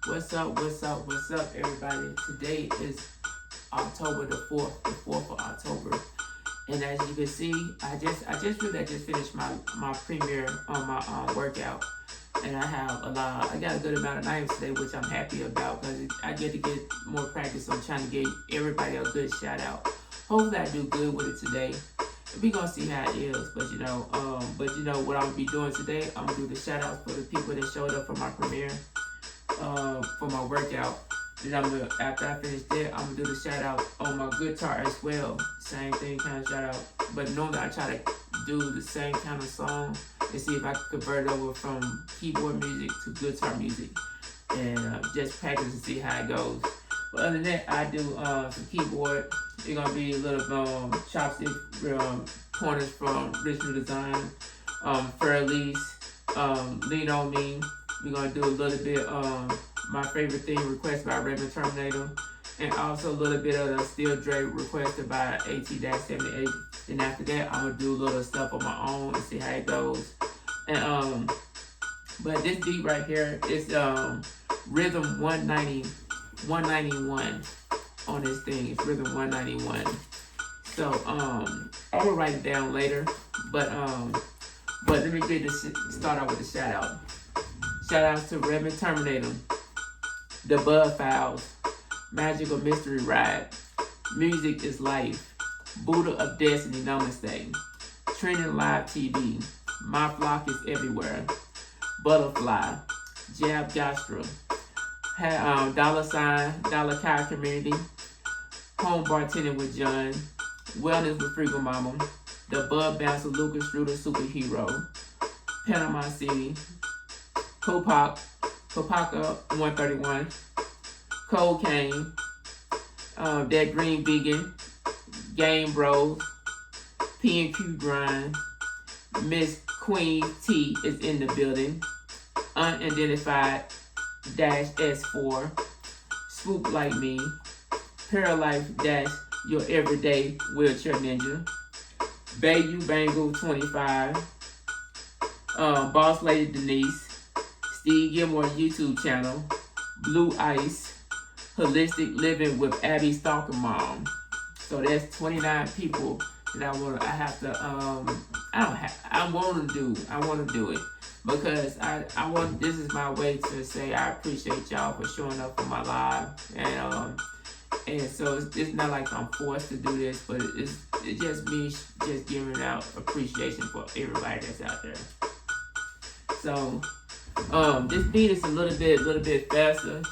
What's up, everybody? Today is October the 4th, the 4th of October. And as you can see, I just finished my premiere on my workout. And I got a good amount of names today, which I'm happy about because I get to get more practice on trying to get everybody a good shout out. Hopefully I do good with it today. We gonna see how it is, but you know what I'm gonna be doing today. I'm gonna do the shout outs for the people that showed up for my premiere, for my workout. Then after I finish that, I'm gonna do the shout out on my guitar as well. Same thing, kind of shout out. But normally I try to do the same kind of song and see if I can convert it over from keyboard music to guitar music, and just practice and see how it goes. But other than that, I do some keyboard. It's gonna be a little chopstick pointers from Reverend Design, Fur Elise, Lean on Me. We're gonna do a little bit my favorite thing requested by Reverend Terminator, and also a little bit of the Steel Dre requested by AT-78. Then after that, I'm gonna do a little stuff on my own and see how it goes. And but this beat right here is rhythm 191 on this thing. It's rhythm 191. So I'm gonna write it down later. But let me get this start out with a shout out. Shout outs to Reverend Terminator, The Bud Files, Magical Mystery Ride, Music is Life, Buddha of Destiny Namaste, Trending Live TV, My Flock is Everywhere, Butterfly, Jab Gastra, Dollar Sign, Dollar Cow Community, Home Bartending with John, Wellness with Freaking Mama, The Bud Bouncer Lucas Struder Superhero, Panama City, Kopaka 131, Cocaine, That Green Vegan, Game Bros, P&Q Grind, Miss Queen T is in the building, Unidentified -S4, Swoop Like Me, Paralife - Your Everyday Wheelchair Ninja, Bayou Bangle 25, Boss Lady Denise, Steve Gilmore YouTube channel, Blue Ice, Holistic Living with Abby Stalker Mom. So that's 29 people that I want to do it because I want. This is my way to say I appreciate y'all for showing up for my live, and so it's not like I'm forced to do this, but it's just me just giving out appreciation for everybody that's out there. So this beat is a little bit faster.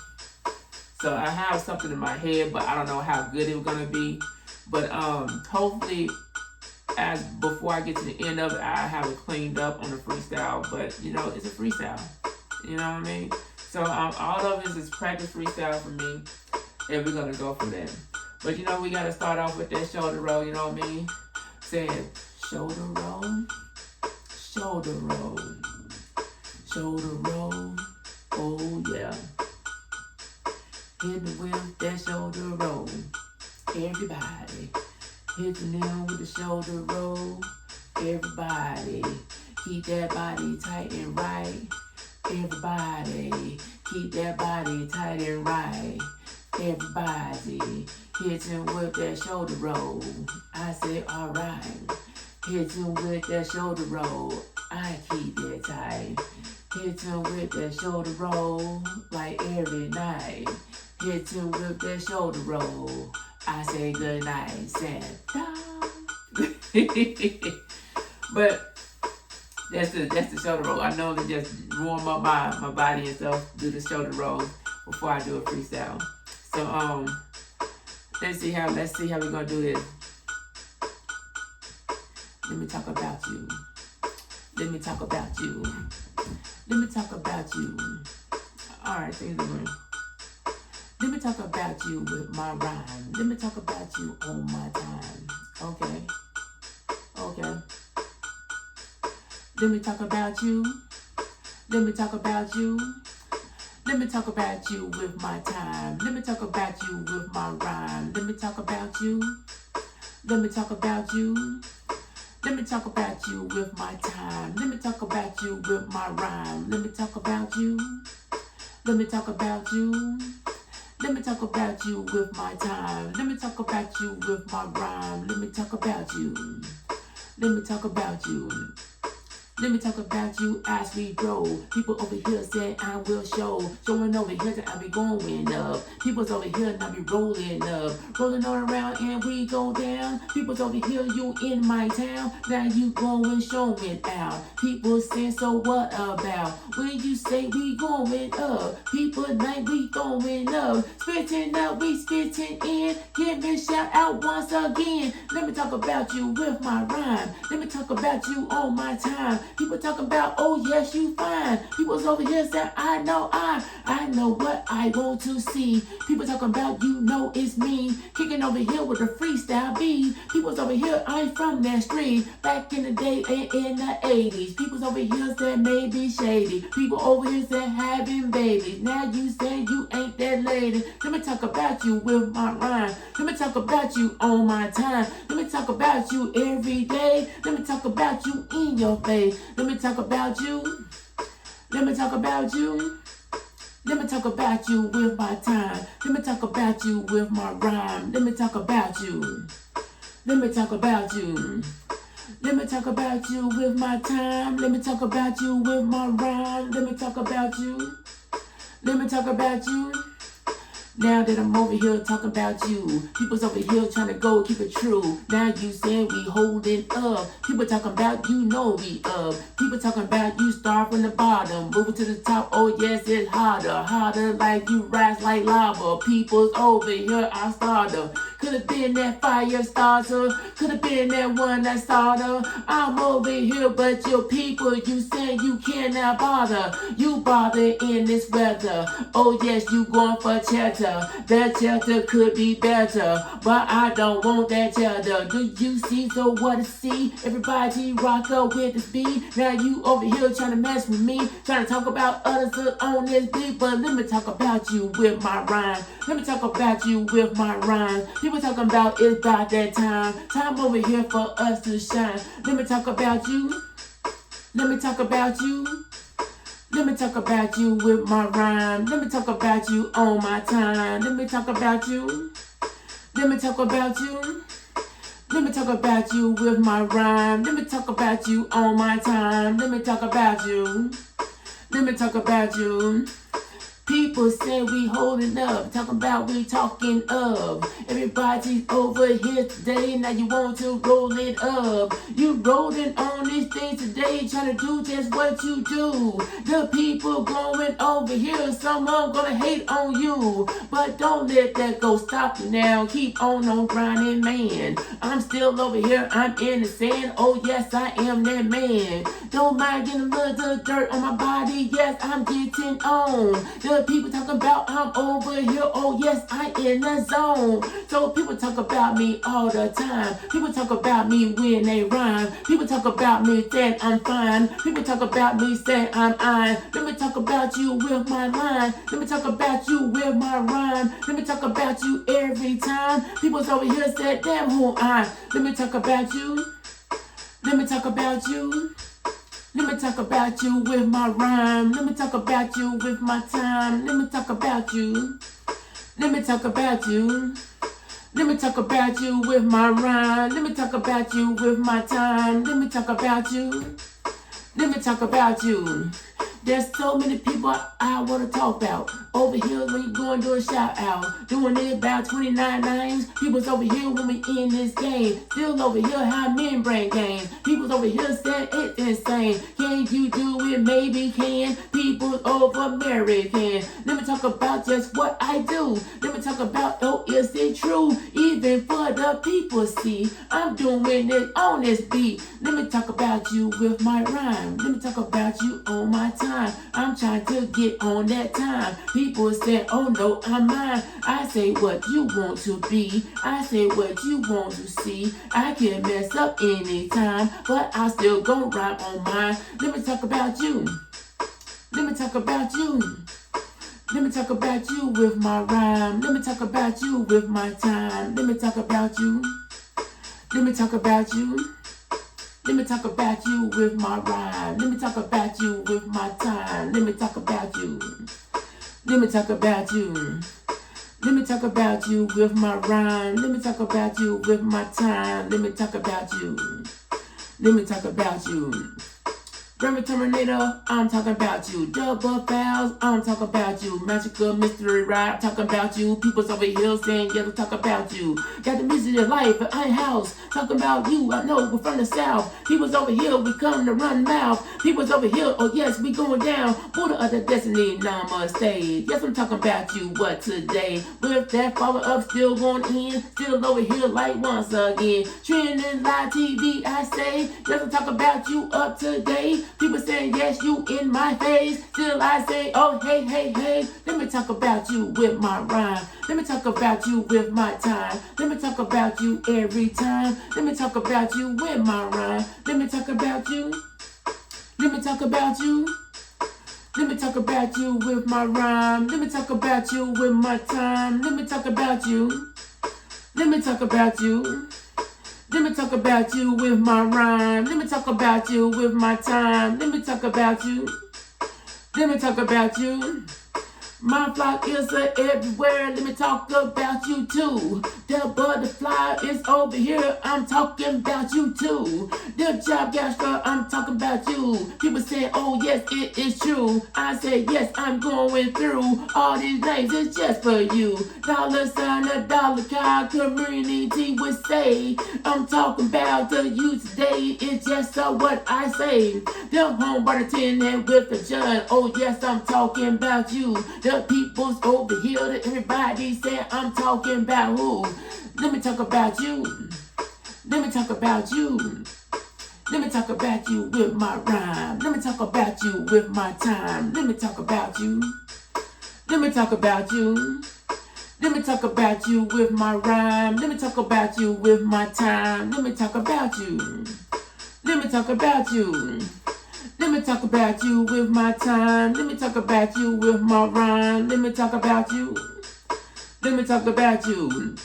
So I have something in my head, but I don't know how good it's gonna be. But hopefully, before I get to the end of it, I have it cleaned up on the freestyle. But you know, it's a freestyle. You know what I mean? So all of this is practice freestyle for me, and we're gonna go from there. But you know, we gotta start off with that shoulder roll. You know what I mean? Saying shoulder roll, shoulder roll, shoulder roll. Oh yeah. Hit me with that shoulder roll. Everybody, hit the nail with the shoulder roll. Everybody, keep that body tight and right. Everybody, keep that body tight and right. Everybody, hit him with that shoulder roll. I say alright. Hit him with that shoulder roll. I keep it tight. Hit him with that shoulder roll like every night. Hit him with that shoulder roll. I say good night, Santa. But that's the shoulder roll. I normally just warm up my body and stuff, do the shoulder roll before I do a freestyle. So let's see how we're gonna do this. Let me talk about you. Let me talk about you. Let me talk about you. All right, things are going. Let me talk about you with my rhyme. Let me talk about you on my time. Okay. Let me talk about you. Let me talk about you. Let me talk about you with my time. Let me talk about you with my rhyme. Let me talk about you. Let me talk about you. Let me talk about you with my time. Let me talk about you with my rhyme. Let me talk about you. Let me talk about you. Let me talk about you with my time. Let me talk about you with my rhyme. Let me talk about you. Let me talk about you. Let me talk about you as we grow. People over here say I will show. Showing over here that I be going up. People's over here and I be rolling up. Rolling all around and we go down. People's over here, you in my town. Now you going showing out. People say, so what about? When you say we going up. People like we going up. Spitting up, we spitting in. Give me a shout out once again. Let me talk about you with my rhyme. Let me talk about you on my time. People talking about, oh yes, you fine. People's over here saying, I know what I want to see. People talking about, you know it's me. Kicking over here with a freestyle beat. People's over here, I'm from that street. Back in the day and in the 80s. People's over here saying maybe shady. People over here saying having babies. Now you say you ain't that lady. Let me talk about you with my rhyme. Let me talk about you on my time. Let me talk about you every day. Let me talk about you in your face. Let me talk about you. Let me talk about you. Let me talk about you with my time. Let me talk about you with my rhyme. Let me talk about you. Let me talk about you. Let me talk about you with my time. Let me talk about you with my rhyme. Let me talk about you. Let me talk about you. Now that I'm over here talking about you, people's over here trying to go keep it true. Now you saying we holding up. People talking about you know we up. People talking about you start from the bottom, moving to the top. Oh yes, it's harder, harder like you rise like lava. People's over here, I starter. Could have been that fire starter. Could have been that one that starter. I'm over here, but your people, you say you cannot bother. You bother in this weather. Oh yes, you going for cheddar. That cheddar could be better, but I don't want that cheddar. Do you see? So what to see? Everybody rock up with this beat. Now you over here trying to mess with me, trying to talk about others on this beat. But let me talk about you with my rhyme. Let me talk about you with my rhyme. People talking about it's about that time. Time over here for us to shine. Let me talk about you. Let me talk about you. Let me talk about you with my rhyme. Let me talk about you on my time. Let me talk about you. Let me talk about you. Let me talk about you with my rhyme. Let me talk about you on my time. Let me talk about you. Let me talk about you. People say we holding up, talking about we talking up. Everybody's over here today, now you want to roll it up. You rolling on this thing today, trying to do just what you do. The people going over here, some of them gonna hate on you. But don't let that go, stop you now, keep on grinding, man. I'm still over here, I'm in the sand, oh yes, I am that man. Don't mind getting a little dirt on my body, yes, I'm getting on. The people talk about I'm over here, oh yes, I in the zone. So people talk about me all the time. People talk about me when they rhyme. People talk about me saying I'm fine. People talk about me saying I'm I. Let me talk about you with my line. Let me talk about you with my rhyme. Let me talk about you every time. People's over here said, damn who I. Let me talk about you. Let me talk about you. Let me talk about you with my rhyme. Let me talk about you with my time. Let me talk about you. Let me talk about you. Let me talk about you with my rhyme. Let me talk about you with my time. Let me talk about you. Let me talk about you. There's so many people I want to talk about. Over here, we going to do a shout out. Doing it about 29 names. People's over here when we in this game. Still over here, how men brain games. People's over here saying it's insane. Can you do it? Maybe can. People's over American. Let me talk about just what I do. Let me talk about, oh, is it true? Even for the people see. I'm doing it on this beat. Let me talk about you with my rhyme. Let me talk about you on my time. I'm trying to get on that time. People say, oh no, I'm mine. I say what you want to be. I say what you want to see. I can mess up anytime, but I still gon' rhyme on mine. Let me talk about you. Let me talk about you. Let me talk about you with my rhyme. Let me talk about you with my time. Let me talk about you. Let me talk about you. Let me talk about you with my rhyme. Let me talk about you with my time. Let me talk about you. Let me talk about you. Let me talk about you with my rhyme. Let me talk about you with my time. Let me talk about you. Let me talk about you. Reverend Terminator, I'm talking about you. Double fouls, I'm talking about you. Magical mystery ride, I'm talking about you. People's over here saying, yeah, talk about you. Got the music of life at I house, talking about you. I know we're from the south. People's over here, we come to run mouth. People's over here, oh yes, we going down. Border of the destiny, namaste. Yes, I'm talking about you, what today? With that follow up still going in, still over here like once again. Trending live TV, I say, yes, I'm talking about you up today. People saying, yes, you in my face. Still I say, oh, hey, hey, hey. Let me talk about you with my rhyme. Let me talk about you with my time. Let me talk about you every time. Let me talk about you with my rhyme. Let me talk about you. Let me talk about you. Let me talk about you with my rhyme. Let me talk about you with my time. Let me talk about you. Let me talk about you. Let me talk about you with my rhyme. Let me talk about you with my time. Let me talk about you. Let me talk about you. My flock is everywhere. Let me talk about you too. The butterfly is over here. I'm talking about you too. The job gastro, I'm talking about you. People say, oh yes, it is true. I say, yes, I'm going through. All these names is just for you. Dollar sign, a dollar car, community would say. I'm talking about the you today. It's just so what I say. The home bartender with the John. Oh yes, I'm talking about you. The people's over here, everybody say I'm talking about who? Let me talk about you. Let me talk about you. Let me talk about you with my rhyme. Let me talk about you with my time. Let me talk about you. Let me talk about you. Let me talk about you with my rhyme. Let me talk about you with my time. Let me talk about you. Let me talk about you. Let me talk about you with my time. Let me talk about you with my rhyme. Let me talk about you. Let me talk about you.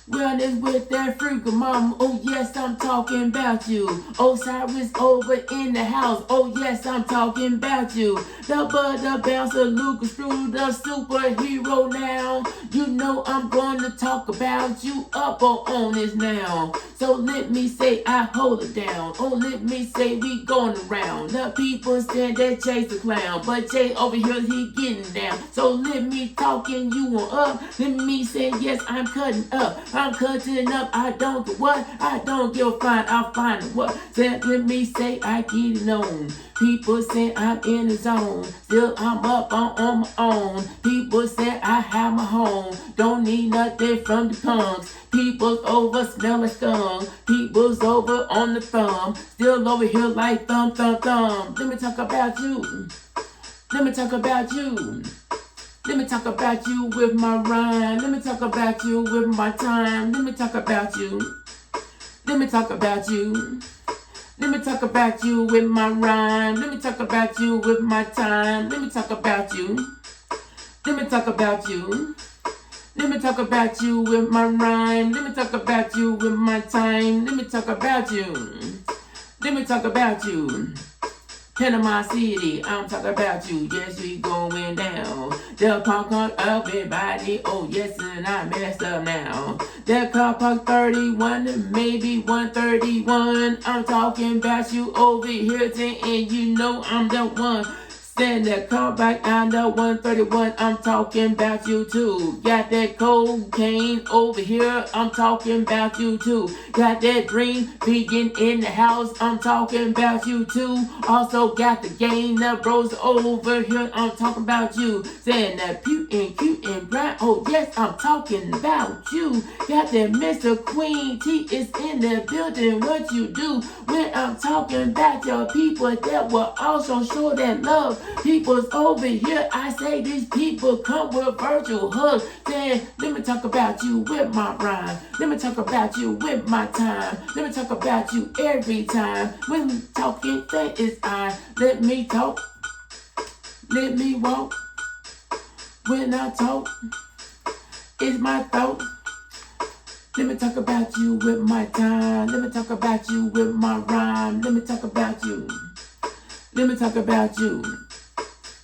Wellness with that freak mama. Oh yes, I'm talking about you. Osiris over in the house. Oh yes, I'm talking about you. The butter bouncer, Lucas Screw, the superhero now. You know I'm gonna talk about you up on this now. So let me say I hold it down. Oh, let me say we going around. The people stand that Jay's the clown, but Jay over here he getting down. So let me talking you on up. Let me say yes, I'm cutting up. I'm cutting up. I don't get what? I don't give a fine. I'll find what. Then let me say I get it on. People say I'm in the zone. Still I'm up on my own. People say I have my home. Don't need nothing from the punks. People's over smell like skunk. People's over on the thumb. Still over here like thumb, thumb, thumb. Let me talk about you. Let me talk about you. Let me talk about you with my rhyme. Let me talk about you with my time. Let me talk about you. Let me talk about you. Let me talk about you with my rhyme. Let me talk about you with my time. Let me talk about you. Let me talk about you. Let me talk about you with my rhyme. Let me talk about you with my time. Let me talk about you. Let me talk about you. Panama City, I'm talking about you. Yes, we going down. The punk on everybody. Oh yes, and I messed up now. The car park 31, maybe 131. I'm talking about you over here, and you know I'm the one. Send that car back on the 131. I'm talking about you too. Got that cocaine over here. I'm talking about you too. Got that green vegan in the house. I'm talking about you too. Also got the gang, the bros over here. I'm talking about you. Saying that cute and bright. Oh yes, I'm talking about you. Got that Mr. Queen T is in the building. What you do when I'm talking about your people that will also show that love. People's over here, I say these people come with virtual hugs. Saying, let me talk about you with my rhyme. Let me talk about you with my time. Let me talk about you every time. When we talking, that is I. Let me talk. Let me walk. When I talk, it's my thought. Let me talk about you with my time. Let me talk about you with my rhyme. Let me talk about you. Let me talk about you.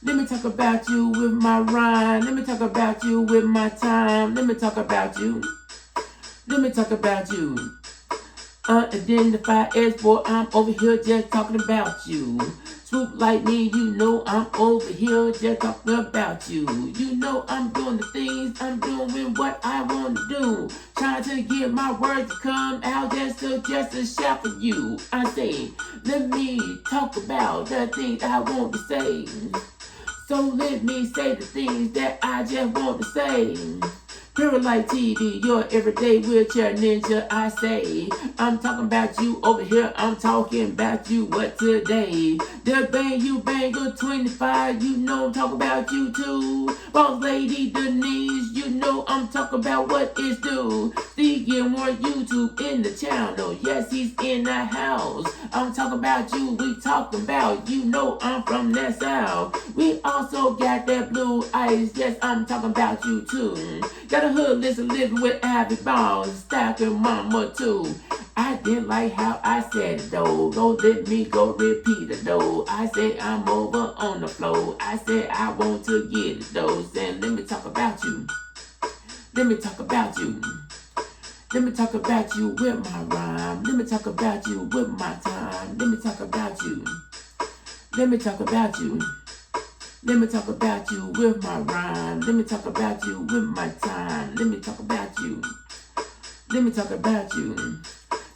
Let me talk about you with my rhyme. Let me talk about you with my time. Let me talk about you. Let me talk about you. Unidentified boy, I'm over here just talking about you. Swoop like me, you know I'm over here just talking about you. You know I'm doing the things, I'm doing what I want to do. Trying to get my words to come out just to shout for you. I say, let me talk about the things I want to say. So let me say the things that I just want to say. Paralyte TV, your everyday wheelchair ninja, I say. I'm talking about you over here, I'm talking about you what today. The Bang You Banger 25, you know I'm talking about you too. Boss Lady Denise, you know I'm talking about what is due. Steve Gilmore YouTube in the channel, yes he's in the house. I'm talking about you, we talking about, you know I'm from that south. We also got that blue ice, yes I'm talking about you too. Got a hood listen living with Abby Balls, stacking mama too. I didn't like how I said it though. Go let me go repeat it though. I said I'm over on the floor. I said I want to get it though. Saying let me talk about you. Let me talk about you. Let me talk about you with my rhyme. Let me talk about you with my time. Let me talk about you. Let me talk about you. Let me talk about you with my rhyme. Let me talk about you with my time. Let me talk about you. Let me talk about you.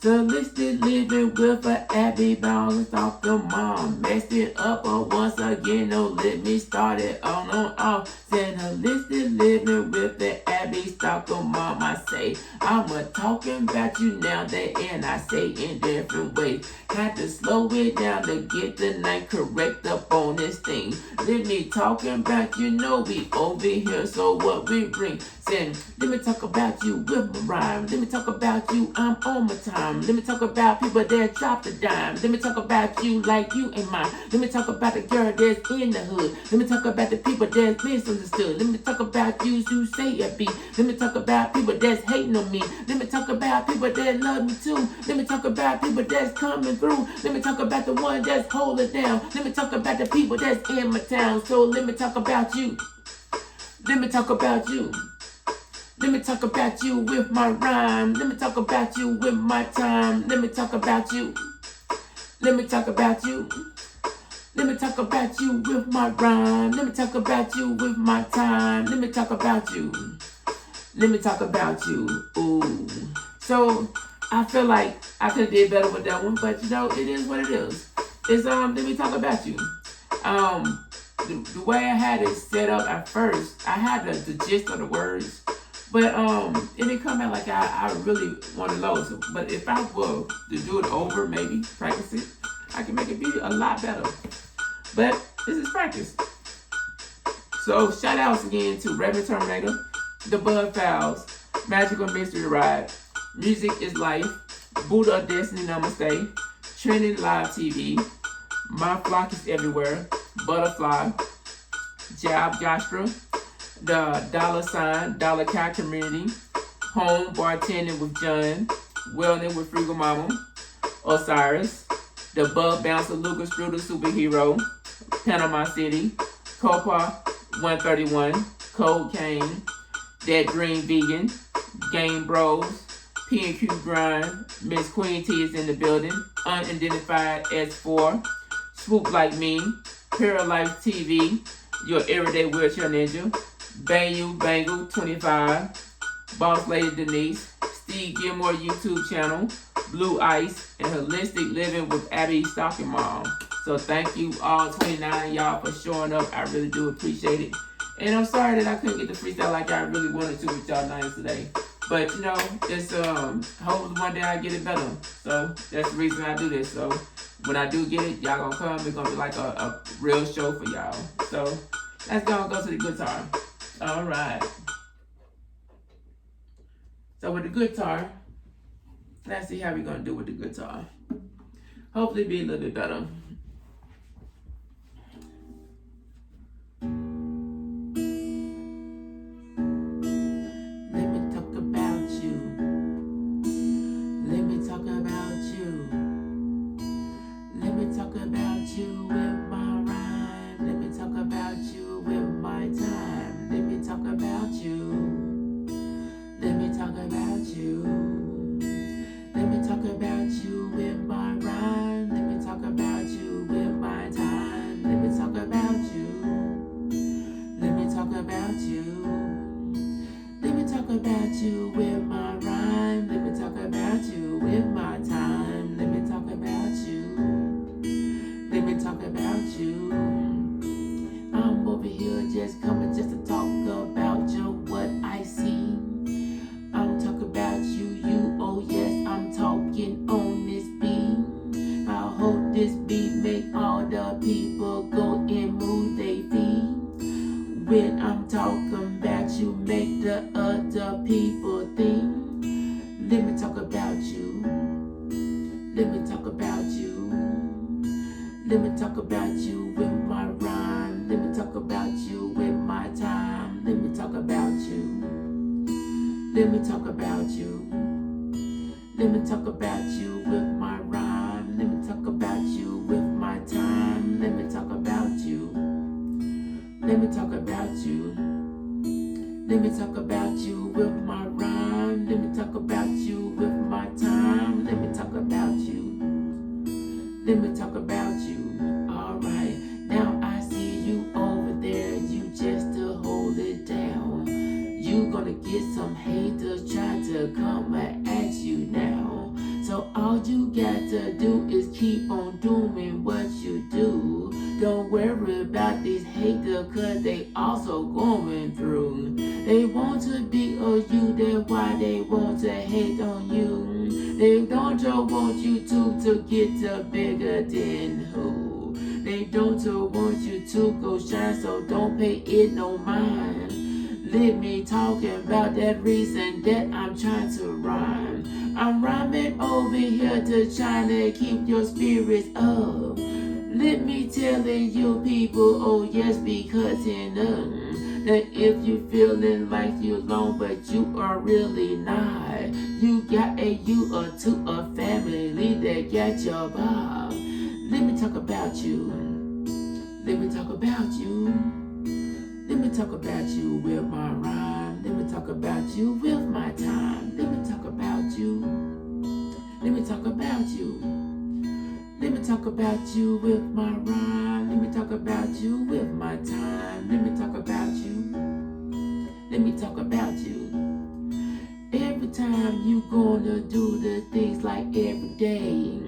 Solistic living with a Abby Ball stalker mom. Messed it up once again, no let me start it on off. Said holistic living with the Abby stalker mom. I say, I'm a talking about you now that and I say in different ways. Had to slow it down to get the name correct up on this thing. Let me talking about you, know we over here, so what we bring. Said, let me talk about you with my rhyme. Let me talk about you, I'm on my time. Let me talk about people that drop the dime. Let me talk about you like you ain't mine. Let me talk about the girl that's in the hood. Let me talk about the people that's misunderstood. Let me talk about you who say it be. Let me talk about people that's hating on me. Let me talk about people that love me too. Let me talk about people that's coming through. Let me talk about the one that's holding down. Let me talk about the people that's in my town. So let me talk about you. Let me talk about you. Let me talk about you with my rhyme. Let me talk about you with my time. Let me talk about you. Let me talk about you. Let me talk about you with my rhyme. Let me talk about you with my time. Let me talk about you. Let me talk about you. Ooh. So I feel like I could have did better with that one, but you know, it is what it is. It's let me talk about you. The way I had it set up at first, I had the gist of the words. But it didn't come out like I really wanted those. But if I were to do it over, maybe practice it, I can make it be a lot better. But this is practice. So shout outs again to Reverend Terminator, The Bud Files, Magical Mystery Ride, Music is Life, Buddha of Destiny Namaste, Trinity Live TV, My Flock is Everywhere, Butterfly, Job Jostra, the $Dollar Cat Community, Home Bartending with John, Wellness with Frugal Mama, Osiris, the Bug Bouncer Lucas Strudel Superhero, Panama City, Copa 131, Cold Cane, That Green Vegan, Game Bros, P&Q Grind, Miss Queen T is in the building, Unidentified S4, Swoop Like Me, Paralyte TV, Your Everyday Wheelchair Ninja, Bang You Bangle 25, Boss Lady Denise, Steve Gilmore YouTube channel, Blue Ice, and Holistic Living with Abby Stocking Mom. So thank you all 29 of y'all for showing up. I really do appreciate it. And I'm sorry that I couldn't get the freestyle like I really wanted to with y'all nights today. But you know, it's hopefully one day I get it better. So that's the reason I do this. So when I do get it, y'all gonna come. It's gonna be like a real show for y'all. So let's go to the guitar. All right. So with the guitar, let's see how we're gonna do with the guitar. Hopefully be a little bit better. Let me talk about you. Let me talk about you. Let me talk about you with my rhyme. Let me talk about about you. Let me talk about you with my rhyme. Let me talk about you with my time. Let me talk about you. Let me talk about you. I'm over here just coming just to talk about you, what I see. I'm talking about you, oh yes, I'm talking on this beat. I hope this beat make all the people go and move their feet. When I'm talking about you, make the other people think. Let me talk about you. Let me talk about you. Let me talk about you with my rhyme. Let me talk about you with my time. Let me talk about you. Let me talk about you. Let me talk about you with my rhyme. Let me talk about you with my time. Let me talk about you. Let me talk about you. Let me talk about you with my rhyme. Let me talk about you with my time. Let me talk about you. Let me talk about you. Alright, now I see you over there. You just to hold it down. You gonna get some haters trying to come at you now. So all you got to do is keep on doing what you do. Don't worry about these haters, cause they also going through. They want to be on you, that's why they want to hate on you. They don't just want you to get bigger than who. They don't just want you to go shine, so don't pay it no mind. Let me talking about that reason that I'm trying to rhyme. I'm rhyming over here to try to keep your spirits up. Let me telling you people, oh yes, because that if you feeling like you alone, but you are really not. You got you or to a family that got your back. Let me talk about you. Let me talk about you. Let me talk about you with my rhyme. Let me talk about you with my time. Let me talk about you. Let me talk about you. Let me talk about you with my rhyme. Let me talk about you with my time. Let me talk about you. Let me talk about you. Every time you gonna do the things like every day,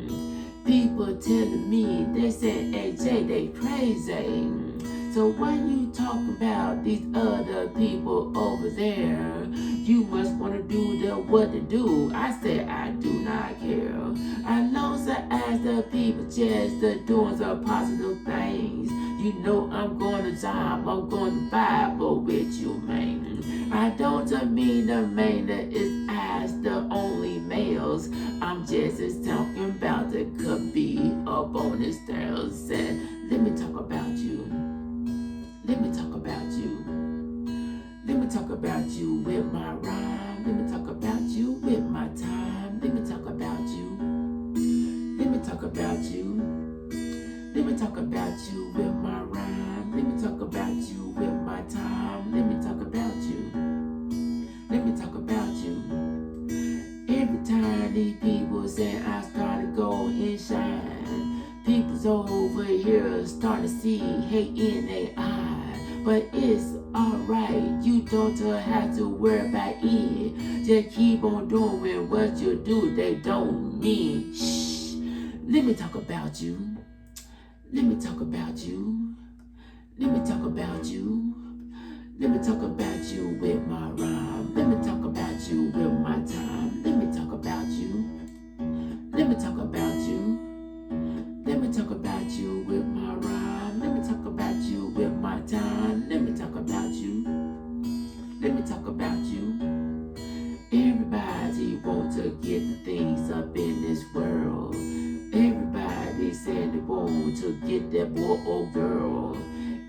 people telling me, they say, AJ, they crazy. So why you talk about these other people over there? You must want to do what to do. I said I do not care. I know that as the people just doing some positive things. You know I'm going to job, I'm going to Bible with you, man. I don't mean the man that is as the only males. I'm just talking about the could be up on the stairs. And let me talk about you. Let me talk about you. Let me talk about you with my rhyme. Let me talk about you with my time. Let me talk about you. Let me talk about you. Let me talk about you with my rhyme. Let me talk about you with my time. Let me talk about you. Let me talk about you. Every time these people say I start to go and shine, people's over here start to see hate in their eyes. But it's alright, you don't have to worry about it. Just keep on doing what you do, they don't mean shh. Let me talk about you. Let me talk about you. Let me talk about you. Let me talk about you with my rhyme. Let me talk about you with my time. Let me talk about you. Let me talk about you. Let me talk about you with my rhyme. Let me talk about you with my time. Let me talk about you. Let me talk about you. Everybody wants to get the things up in this world. Everybody said they want to get that boy or girl.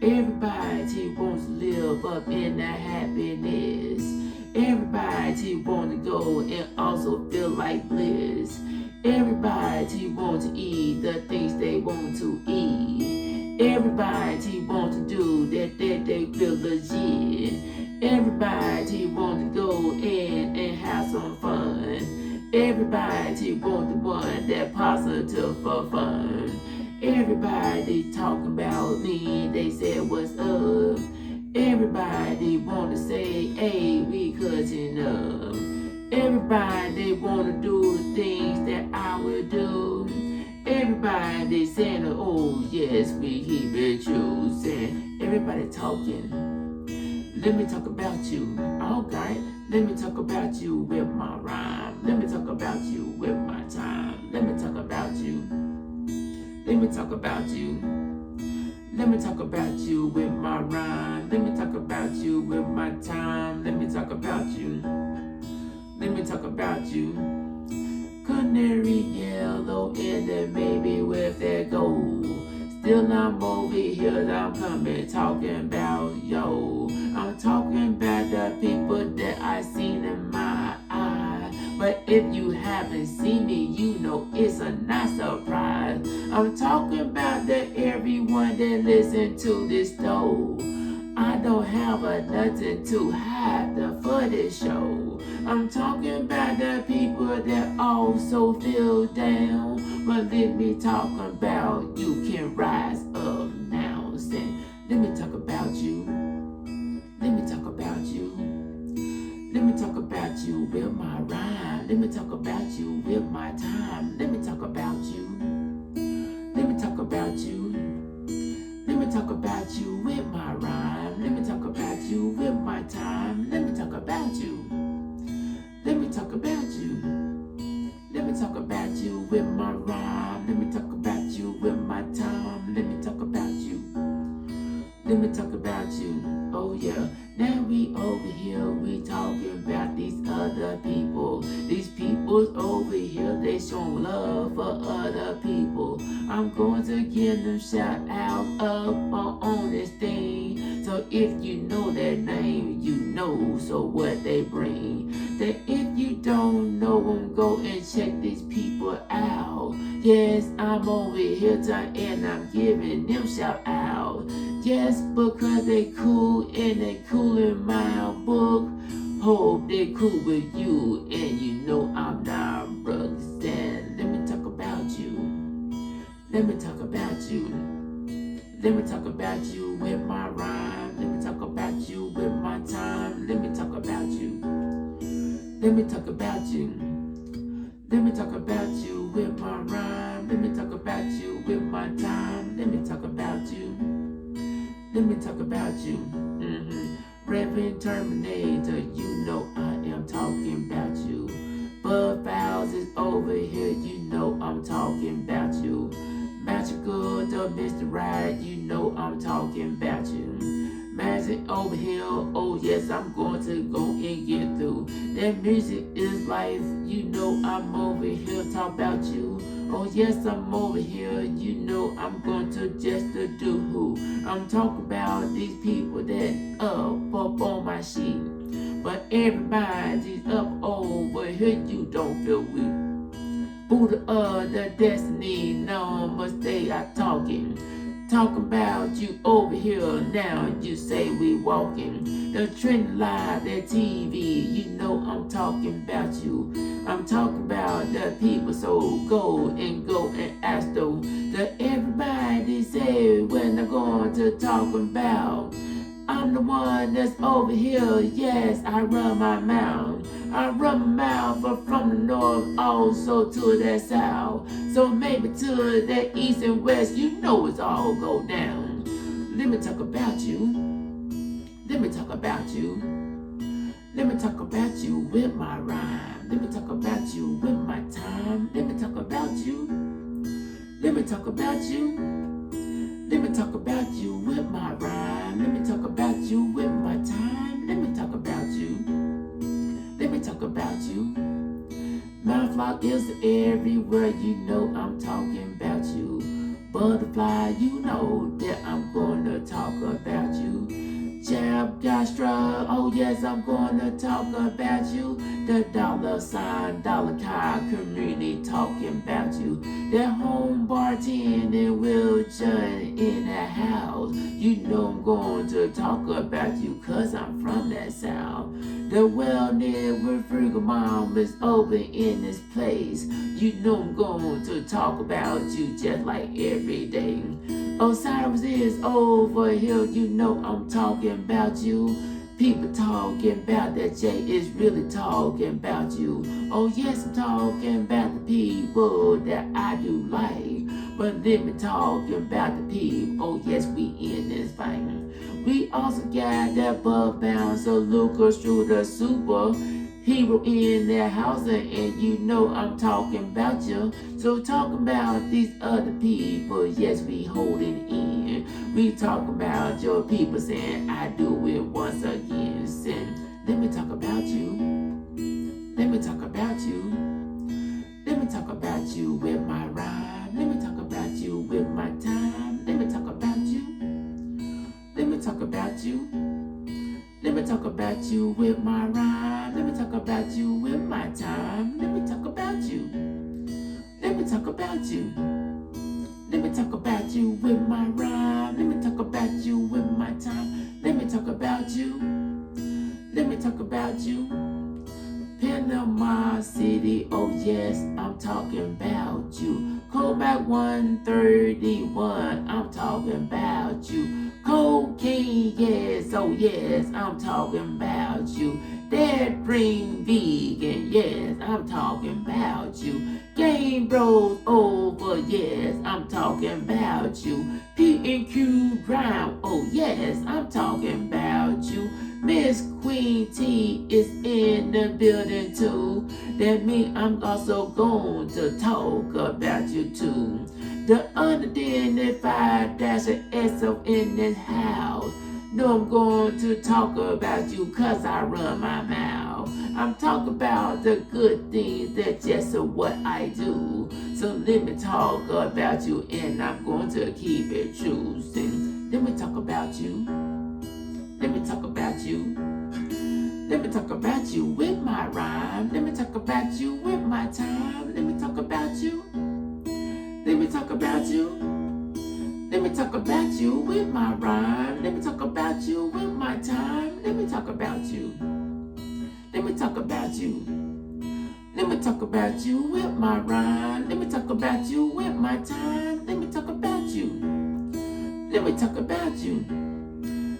Everybody wants to live up in that happiness. Everybody wants to go and also feel like bliss. Everybody wants to eat the things they want to eat. Everybody wants to do that they feel legit. Everybody wants to go in and have some fun. Everybody wants the one that positive for fun. Everybody talking about me, they said what's up. Everybody everybody wanna say, hey, we cousin up. Everybody wanna do the things that I will do. Everybody saying, oh yes, we keep it choosing. Everybody talking. Let me talk about you. Okay. Let me talk about you with my rhyme. Let me talk about you with my time. Let me talk about you. Let me talk about you. Let me talk about you with my rhyme. Let me talk about you with my time. Let me talk about you. Let me talk about you. Canary yellow and then maybe with that gold. Still I'm over here, I'm coming talking about yo. I'm talking about the people that I seen in my eye. But if you haven't seen me, you know it's a nice surprise. I'm talking about the everyone that listen to this show. I don't have nothing to hide for this show. I'm talking about the people that also feel down. But let me talk about you can rise up now. Say, let me talk about you. Let me talk about you. Let me talk about you with my rhyme. Let me talk about you with my time. Let me talk about you. Let me talk about you. Let me talk about you with my rhyme. Let me talk about you with my time. Let me talk about you. Let me talk about you. Let me talk about you with my rhyme. Let me talk about you with my time. Let me talk about you. Let me talk about you. Oh yeah. Now we over here, we talking about these other people. These people's over here, they showing love for other people. I'm going to give them shout out up on this thing. So if you know their name, you know so what they bring. That if you don't know them, go and check these people out. Yes, I'm over here and I'm giving them shout out. Just because they cool and they cool in my book. Hope they cool with you and you know I'm not Roxanne. Let me talk about you. Let me talk about you. Let me talk about you with my rhyme. Let me talk about you with my time. Let me talk about you. Let me talk about you. Let me talk about you with my rhyme. Let me talk about you with my time. Let me talk about you. Let me talk about you. Reverend Terminator, you know I am talking about you. Bud Fouls is over here, you know I'm talking about you. Magical, the Mr. Ride, you know I'm talking about you. Magic over here, oh yes, I'm going to go and get through. That music is life, you know I'm over here talk about you. Oh yes, I'm over here, you know I'm going to just do who. I'm talking about these people that up on my sheet. But everybody's up over here, you don't feel weak. Buddha of the destiny, no mistake, I talking about you over here now. You say we walking the trend live, that TV. You know I'm talking about you. I'm talking about the people. So go and ask them. That everybody say when they're going to talk about. I'm the one that's over here. Yes, I run my mouth. I run my mouth from the north also to the south. So maybe to the east and west, you know it's all go down. Let me talk about you. Let me talk about you. Let me talk about you with my rhyme. Let me talk about you with my time. Let me talk about you. Let me talk about you. Let me talk about you with my rhyme. Let me talk about you with my time. Let me talk about you. Let me talk about you. My flock is everywhere, you know I'm talking about you. Butterfly, you know that I'm gonna talk about you. Jab Gastra, oh yes, I'm gonna talk about you. The dollar sign, dollar car community talking about you. That home bartending wheelchair in the house. You know I'm going to talk about you, cause I'm from that south. The wellness with Frugal Mom is open in this place. You know I'm going to talk about you just like every day. Osiris is over here, you know I'm talking about you. People talking about that Jay is really talking about you. Oh yes, I'm talking about the people that I do like. But let me talk about the people. Oh yes, we in this fight. We also got that Bug Bouncer, Lucas Shooter, super hero in their house, and you know I'm talking about you. So talking about these other people, yes, we holding in. We talking about your people saying I do it once again. Saying, let me talk about you. Let me talk about you. Let me talk about you with my rhyme. Let me talk about you with my time. Let me talk about you. Let me talk about you. Let me talk about you with my rhyme. Let me talk about you with my time. Let me talk about you. Let me talk about you. Let me talk about you with my rhyme. Let me talk about you with my time. Let me talk about you. Let me talk about you. Panama City, oh yes, I'm talking about you. Kodak 131, I'm talking about you. Cocaine, yes, oh yes, I'm talking about you. Dead Green Vegan, yes, I'm talking about you. Game Bros over, yes, I'm talking about you. P&Q Brown, oh yes, I'm talking about you. Miss Queen T is in the building too. That means I'm also going to talk about you too. The unidentified SO in this house. No, I'm going to talk about you cause I run my mouth. I'm talking about the good things that just what I do. So let me talk about you and I'm going to keep it true. Let me talk about you. Let me talk about you. Let me talk about you with my rhyme. Let me talk about you with my time. Let me talk about you. Let me talk about you. Let me talk about you with my rhyme. Let me talk about you with my time. Let me talk about you. Let me talk about you. Let me talk about you with my rhyme. Let me talk about you with my time. Let me talk about you. Let me talk about you.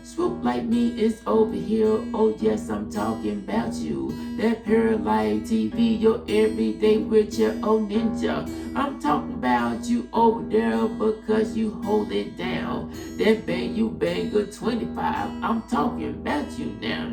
Swoop like me is over here. Oh yes, I'm talking about you. That Paralight TV, your everyday with your old ninja. I'm talking about you over there because you hold it down. That bang you banger 25. I'm talking about you now.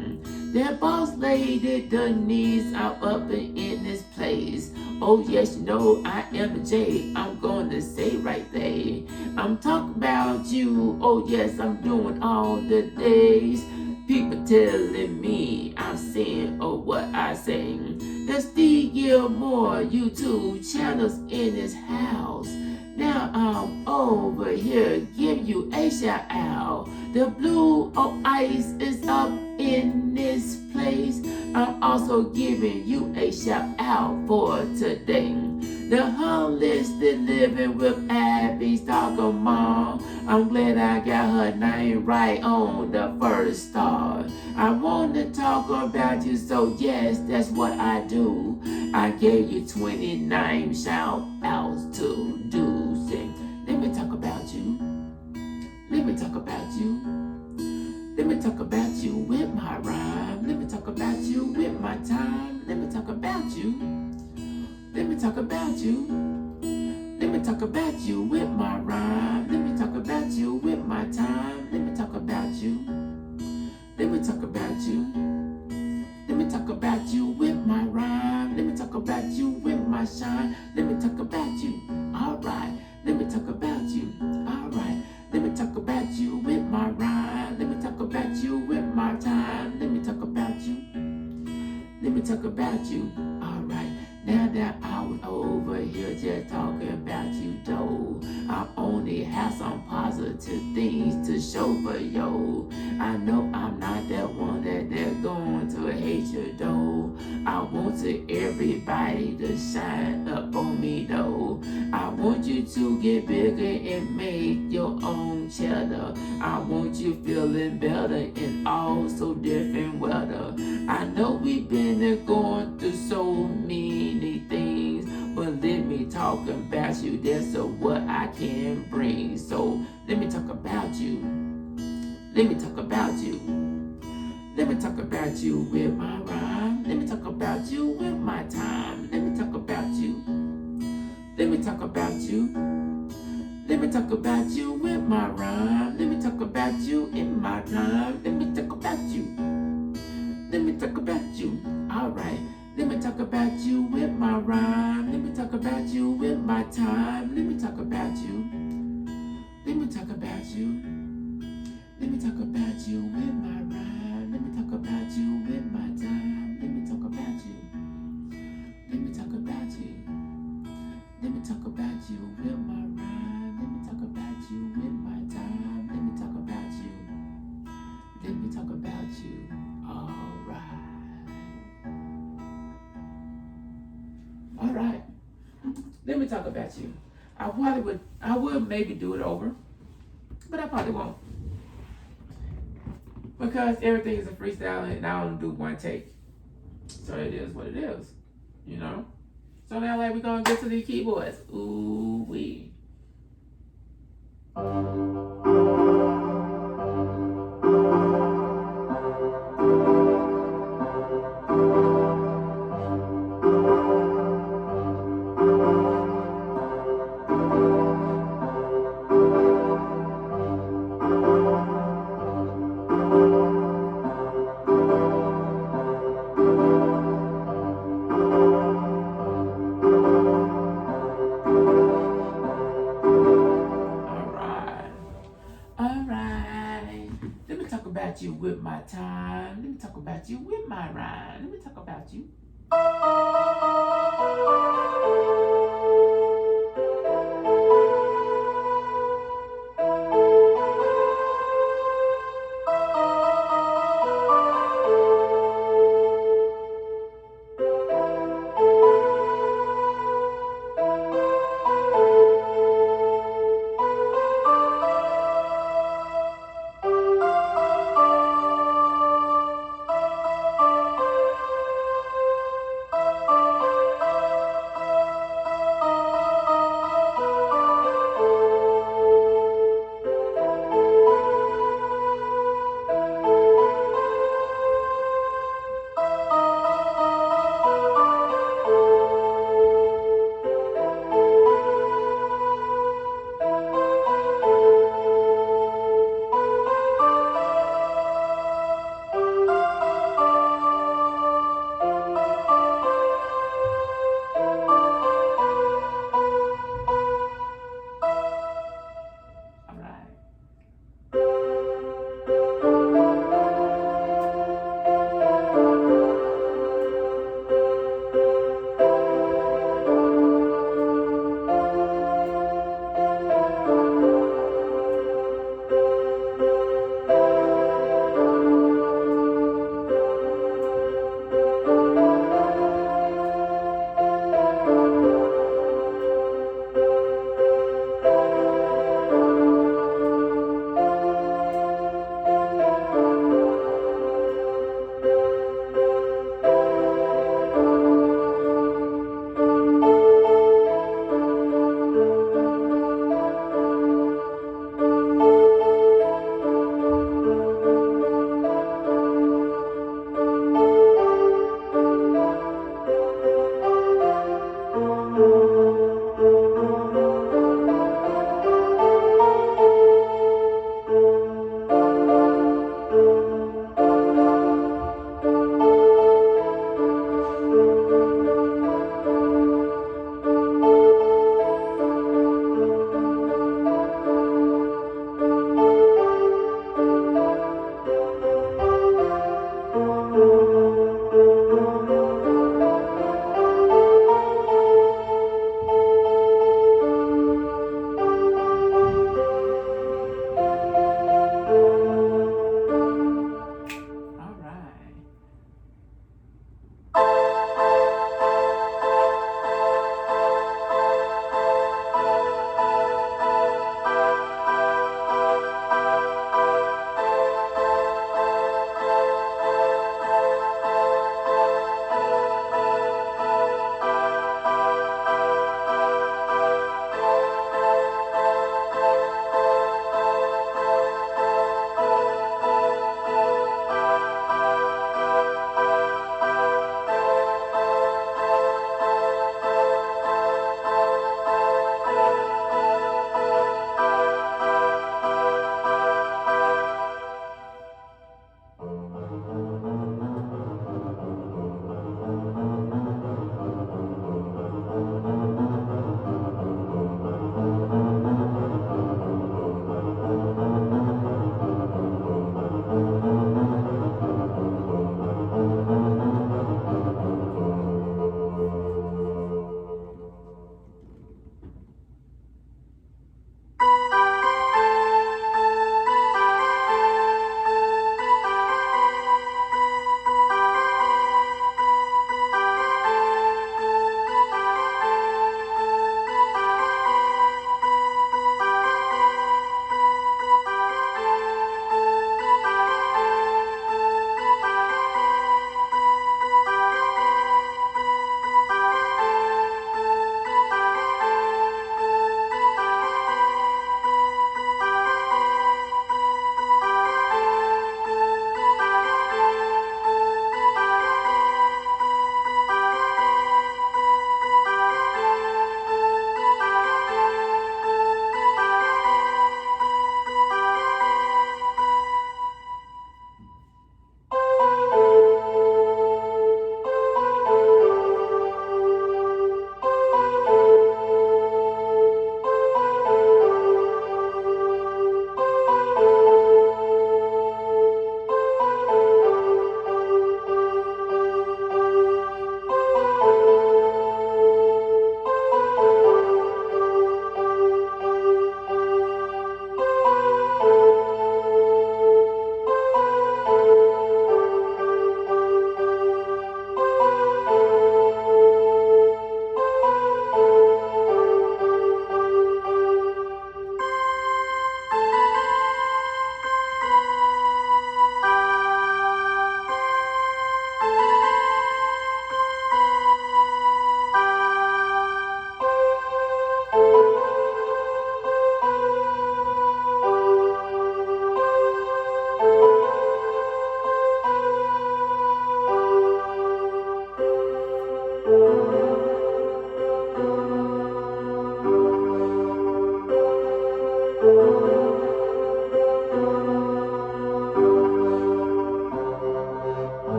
That boss lady Denise, I'm up in this place. Oh yes, you know I am the J. I'm gonna say right there. I'm talking about you. Oh yes, I'm doing all the days. People telling me I'm saying what I say. There's Steve Gilmore YouTube channels in his house. Now I'm over here, give you a shout out. The Blue Ice is up in this place. I'm also giving you a shout out for today. The holistic living with Abby Stalker Mom. I'm glad I got her name right on the first star. I want to talk about you, so yes, that's what I do. I gave you 29 shout outs to do. Let me talk about you. Let me talk about you. Let me talk about you with my rhyme. Let me talk about you with my time. Let me talk about you. Let me talk about you. Let me talk about you with my rhyme. Let me talk about you with my time. Let me talk about you. Let me talk about you. Let me talk about you with my rhyme. Let me talk about you with my shine. Let me talk about you. Alright. Let me talk about you. Alright. Let me talk about you with my rhyme. Let me talk about you with my time. Let me talk about you. Let me talk about you. Alright. Now that I was over here just talking about you though, I only have some positive things to show for yo. I know I'm not that one that they're going to hate you though. I want everybody to shine up on me though. I want you to get bigger and make your own cheddar. I want you feeling better in all so different weather. I know we've been going through so many things, but let me talk about you. That's what I can bring. So let me me talk about you with my rhyme. Let me talk about you with my time. Let me talk about you. Let me talk about you. Let me talk about you with my rhyme. Let me talk about you in my time. Let me talk about you. Let me talk about you. Alright. Let me talk about you with my rhyme. Let me talk about you with my time. Let me talk about you. Let me talk about you. Let me talk about you with my rhyme. Let me talk about you with my time. Let me talk about you. Let me talk about you. Let me talk about you with my rhyme. Let me talk about you with my time. Let me talk about you. Let me talk about you. All right. Let me talk about you. I would maybe do it over, but I probably won't. Because everything is a freestyle and I only do one take. So it is what it is, you know? So now like we're gonna get to the keyboards. Ooh wee. You with my time. Let me talk about you with my rhyme. Let me talk about you.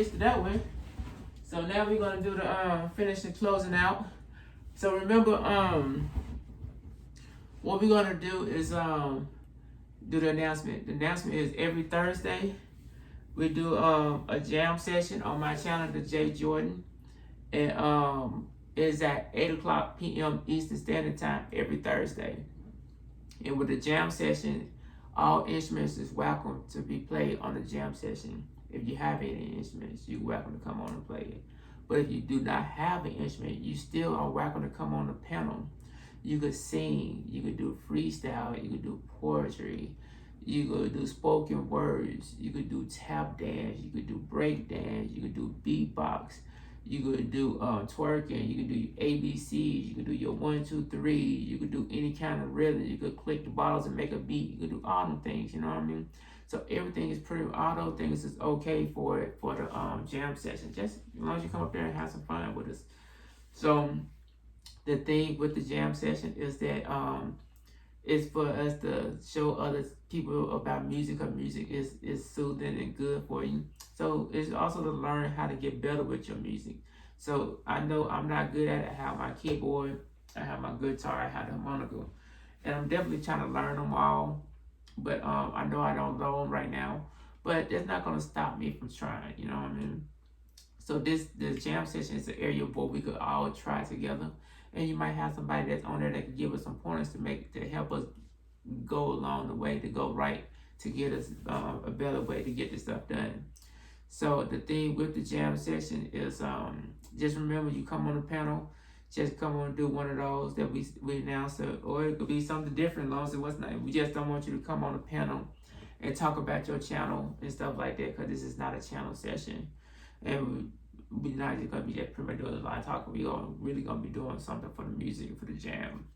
fixed it that way. So now we're gonna do the finish the closing out. So remember, what we're gonna do is do the announcement. The announcement is every Thursday we do a jam session on my channel, the Thej Jordan, and is at 8 o'clock p.m. Eastern Standard Time every Thursday. And with the jam session, all instruments is welcome to be played on the jam session. If you have any instruments, you're welcome to come on and play it. But if you do not have an instrument, you still are welcome to come on the panel. You could sing, you could do freestyle, you could do poetry, you could do spoken words, you could do tap dance, you could do break dance, you could do beatbox, you could do twerking, you could do ABCs, you could do your 1, 2, 3, you could do any kind of rhythm, you could click the bottles and make a beat, you could do all them things, you know what I mean? So everything is all those things is okay for the jam session, just as long as you come up there and have some fun with us. So the thing with the jam session is that it's for us to show other people about music, because music is soothing and good for you. So it's also to learn how to get better with your music. So I know I'm not good at it. I have my keyboard, I have my guitar, I have the harmonica, and I'm definitely trying to learn them all. But I know I don't know them right now, but that's not gonna stop me from trying, you know what I mean? So the jam session is an area where we could all try together. And you might have somebody that's on there that can give us some pointers to help us go along the way, to go right, to get us a better way to get this stuff done. So the thing with the jam session is just remember, you come on the panel, just come on and do one of those that we announced, or it could be something different as long as it was not. We just don't want you to come on the panel and talk about your channel and stuff like that, because this is not a channel session. And we're not just gonna be just pretty much doing a lot of talking. We're really gonna be doing something for the music, for the jam.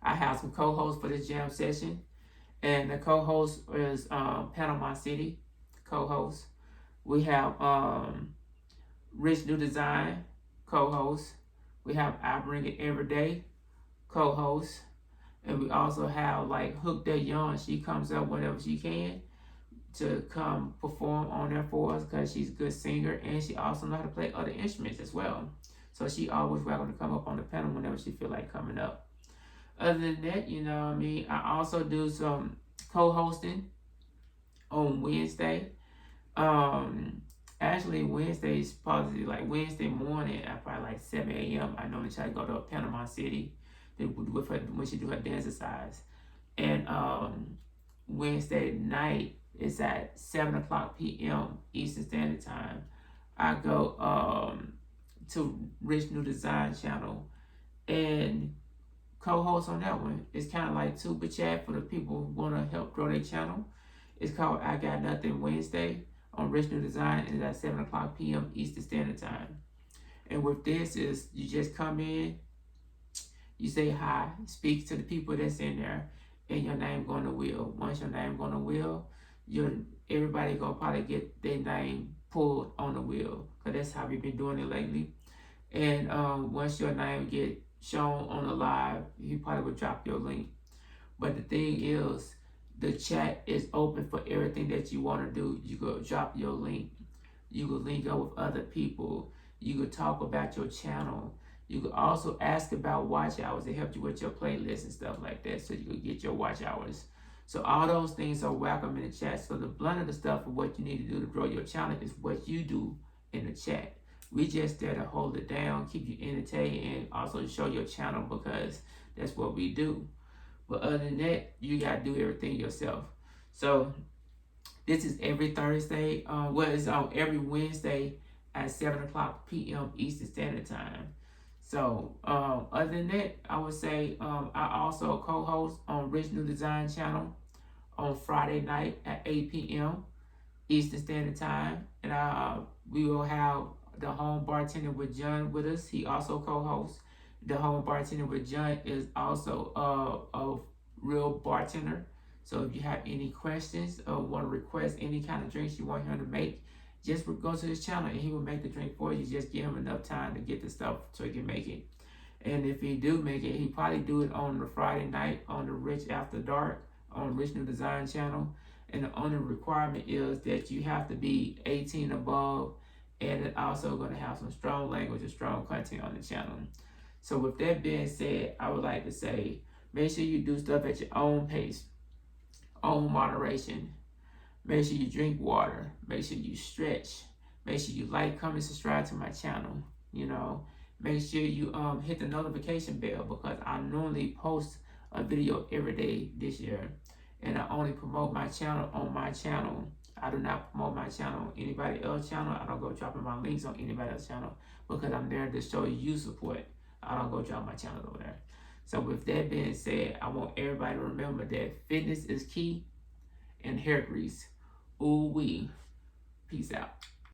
I have some co-hosts for this jam session, and the co-host is Panama City co-host. We have Rich New Design co-host. We have I Bring It Every Day co-host, and we also have like Hook That Young. She comes up whenever she can to come perform on there for us, because she's a good singer, and she also knows how to play other instruments as well. So she always welcome to come up on the panel whenever she feel like coming up. Other than that, you know what I mean, I also do some co-hosting on Wednesday. Actually Wednesday is probably like Wednesday morning at probably like 7 a.m. I normally try to go to Panama City with her when she do her dance exercise. And Wednesday night, it's at 7 o'clock p.m. Eastern Standard Time. I go to Rich New Design channel and co-host on that one. It's kind of like super chat for the people who want to help grow their channel. It's called I Got Nothing Wednesday on Rich New Design, and it's at 7 o'clock p.m. Eastern Standard Time. And with this is you just come in, you say hi, speak to the people that's in there, and your name go on the wheel. Once your name go on the wheel, everybody gonna probably get their name pulled on the wheel, because that's how we've been doing it lately. And once your name get shown on the live, you probably will drop your link. But the thing is, the chat is open for everything that you want to do. You could drop your link, you could link up with other people, you could talk about your channel, you could also ask about watch hours. They help you with your playlist and stuff like that, so you could get your watch hours. So all those things are welcome in the chat. So the blunt of the stuff of what you need to do to grow your channel is what you do in the chat. We just there to hold it down, keep you entertained, and also show your channel, because that's what we do. But other than that, you gotta do everything yourself. So this is every Thursday. It's on every Wednesday at 7 o'clock p.m. Eastern Standard Time. So other than that, I would say I also co-host on Rich New Design channel on Friday night at 8 p.m. Eastern Standard Time, and we will have the Home Bartender with John with us. He also co-hosts. The Home Bartender with John is also a real bartender. So if you have any questions or want to request any kind of drinks you want him to make, just go to his channel and he will make the drink for you. Just give him enough time to get the stuff so he can make it. And if he do make it, he probably do it on the Friday night on the Rich After Dark on Rich New Design channel. And the only requirement is that you have to be 18 above, and it's also going to have some strong language and strong content on the channel. So with that being said, I would like to say, make sure you do stuff at your own pace, own moderation. Make sure you drink water. Make sure you stretch. Make sure you like, comment, subscribe to my channel. You know, make sure you hit the notification bell, because I normally post a video every day this year, and I only promote my channel on my channel. I do not promote my channel on anybody else's channel. I don't go dropping my links on anybody else's channel, because I'm there to show you support. I don't go drop my channel over there. So with that being said, I want everybody to remember that fitness is key, and hair grease. Ooh wee. Peace out.